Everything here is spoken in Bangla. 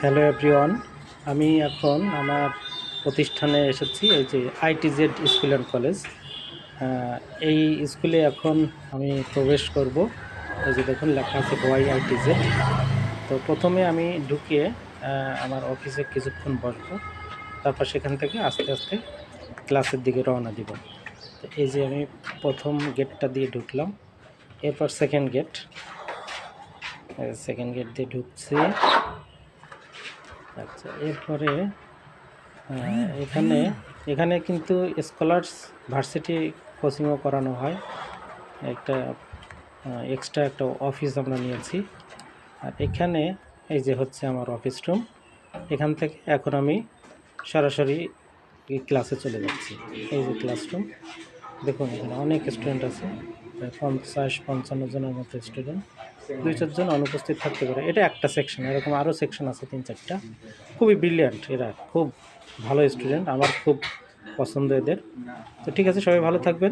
হ্যালো এভরিওয়ান, আমি এখন আমার প্রতিষ্ঠানে এসেছি। এই যে আইটিজেড স্কুল অ্যান্ড কলেজ, এই স্কুলে এখন আমি প্রবেশ করব। এই যে দেখুন লেখা আছে ওয়াই আইটিজেড। তো প্রথমে আমি ঢুকিয়ে আমার অফিসে কিছুক্ষণ বসবো, তারপর সেখান থেকে আস্তে আস্তে ক্লাসের দিকে রওনা দিব। তো এই যে আমি প্রথম গেটটা দিয়ে ঢুকলাম, এরপর সেকেন্ড গেট দিয়ে ঢুকছি। আচ্ছা, এরপরে এখানে এখানে কিন্তু স্কলার্স ভার্সিটি কোচিংও করানো হয়। একটা এক্সট্রা একটা অফিস আমরা নিয়েছি। আর এখানে এই যে হচ্ছে আমার অফিস রুম। এখান থেকে এখন আমি সরাসরি ক্লাসে চলে যাচ্ছি। এই যে ক্লাসরুম, দেখুন এখানে অনেক স্টুডেন্ট আছে, প্রায় 50-55 জনের মতো স্টুডেন্ট। 2-4 জন অনুপস্থিত থাকতে পারে, এটা একটা সেকশন, এরকম আরও সেকশন আছে 3-4টা। খুবই ব্রিলিয়ান্ট, এরা খুব ভালো স্টুডেন্ট, আমার খুব পছন্দ এদের। তো ঠিক আছে, সবাই ভালো থাকবেন।